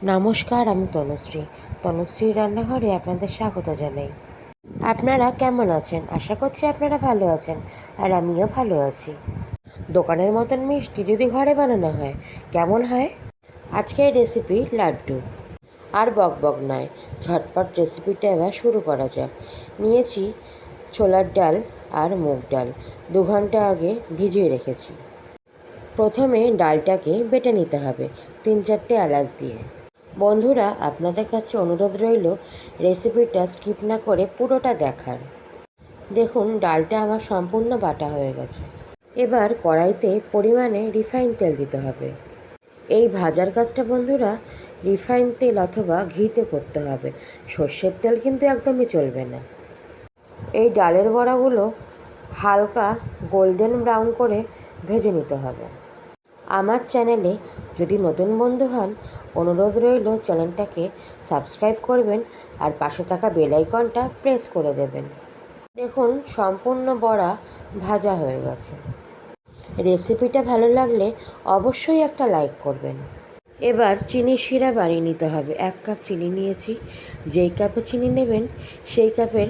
নমস্কার, আমি তনুশ্রী রান্নাঘরে আপনাদের স্বাগত জানাই। আপনারা কেমন আছেন? আশা করছি আপনারা ভালো আছেন, আর আমিও ভালো আছি। দোকানের মতন মিষ্টি যদি ঘরে বানানো হয় কেমন হয়? আজকের রেসিপি লাড্ডু। আর বকবক নয়, ঝটপট রেসিপিটা এবার শুরু করা যাক। নিয়েছি ছোলার ডাল আর মুগ ডাল, 2 ঘন্টা আগে ভিজিয়ে রেখেছি। প্রথমে ডালটাকে বেটে নিতে হবে 3-4টে এলাচ দিয়ে। বন্ধুরা, আপনাদের কাছে অনুরোধ রইল রেসিপিটা স্কিপ না করে পুরোটা দেখার। দেখুন, ডালটা আমার সম্পূর্ণ বাটা হয়ে গেছে। এবার কড়াইতে পরিমাণে রিফাইন তেল দিতে হবে। এই ভাজার কাজটা বন্ধুরা রিফাইন তেল অথবা ঘিতে করতে হবে, সর্ষের তেল কিন্তু একদমই চলবে না। এই ডালের বড়াগুলো হালকা গোল্ডেন ব্রাউন করে ভেজে নিতে হবে। আমার চ্যানেলে যদি নতুন বন্ধু হন, অনুরোধ রইল চ্যানেলটাকে সাবস্ক্রাইব করবেন আর পাশে থাকা বেল আইকনটা প্রেস করে দেবেন। দেখুন, সম্পূর্ণ বড়া ভাজা হয়ে গেছে। রেসিপিটা ভালো লাগলে অবশ্যই একটা লাইক করবেন। এবার চিনি শিরা বানিয়ে নিতে হবে। 1 কাপ চিনি নিয়েছি। যেই কাপে চিনি নেবেন সেই কাপের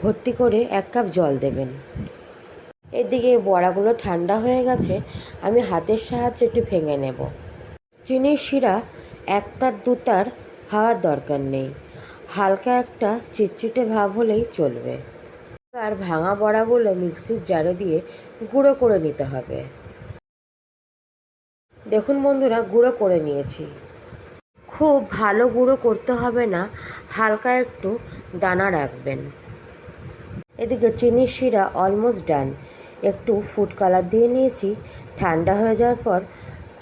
ভর্তি করে 1 কাপ জল দেবেন। এদিকে বড়াগুলো ঠান্ডা হয়ে গেছে, আমি হাতের সাহায্যে একটু ভেঙে নেব। চিনির শিরা 1 তার 2 তার হওয়ার দরকার নেই, হালকা একটা চিটচিটে ভাব হলেই চলবে। এবার ভাঙা বড়াগুলো মিক্সির জারে দিয়ে গুঁড়ো করে নিতে হবে। দেখুন বন্ধুরা, গুঁড়ো করে নিয়েছি। খুব ভালো গুঁড়ো করতে হবে না, হালকা একটু দানা রাখবেন। এদিকে চিনির শিরা অলমোস্ট ডান। একটু ফুড কালার দিয়ে নিয়েছি। ঠান্ডা হয়ে যাওয়ার পর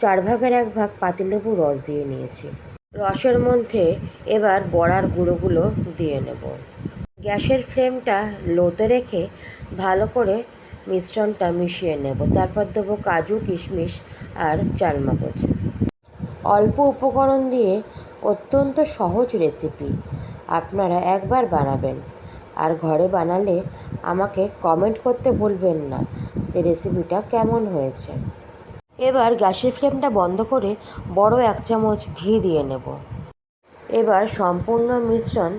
1/4 ভাগ পাতিলেবু রস দিয়ে নিয়েছি। রসের মধ্যে এবার বড়ার গুঁড়োগুলো দিয়ে নেব। গ্যাসের ফ্লেমটা লোতে রেখে ভালো করে মিশ্রণটা মিশিয়ে নেব। তারপর দেবো কাজু, কিশমিশ আর চালমগজ। অল্প উপকরণ দিয়ে অত্যন্ত সহজ রেসিপি, আপনারা একবার বানাবেন। আর ঘরে বানালে আমাকে কমেন্ট করতে ভুলবেন না যে রেসিপিটা কেমন হয়েছে। এবার গ্যাসের ফ্লেমটা বন্ধ করে বড় 1 চামচ ঘি দিয়ে নেব। এবার সম্পূর্ণ মিশ্রণ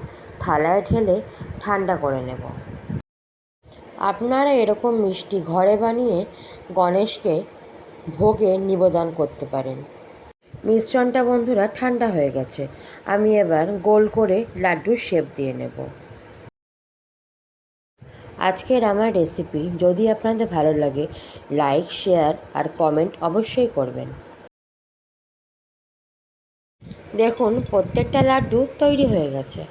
থালায় ঢেলে ঠান্ডা করে নেব। আপনারা এরকম মিষ্টি ঘরে বানিয়ে গণেশকে ভোগে নিবেদন করতে পারেন। মিশ্রণটা বন্ধুরা ঠান্ডা হয়ে গেছে। আমি এবার গোল করে লাড্ডুর শেপ দিয়ে নেব। আজকের আমার রেসিপি যদি আপনাদের ভালো লাগে, লাইক, শেয়ার আর কমেন্ট অবশ্যই করবেন। দেখুন, প্রত্যেকটা লাড্ডু তৈরি হয়ে গেছে।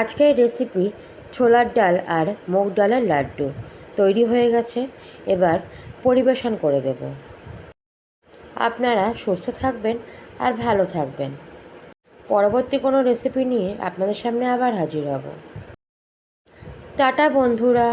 আজকের রেসিপি ছোলার ডাল আর মুগ ডালের লাড্ডু তৈরি হয়ে গেছে। এবার পরিবেশন করে দেব। আপনারা সুস্থ থাকবেন আর ভালো থাকবেন। পরবর্তী কোনো রেসিপি নিয়ে আপনাদের সামনে আবার হাজির হব। টাটা বন্ধুরা।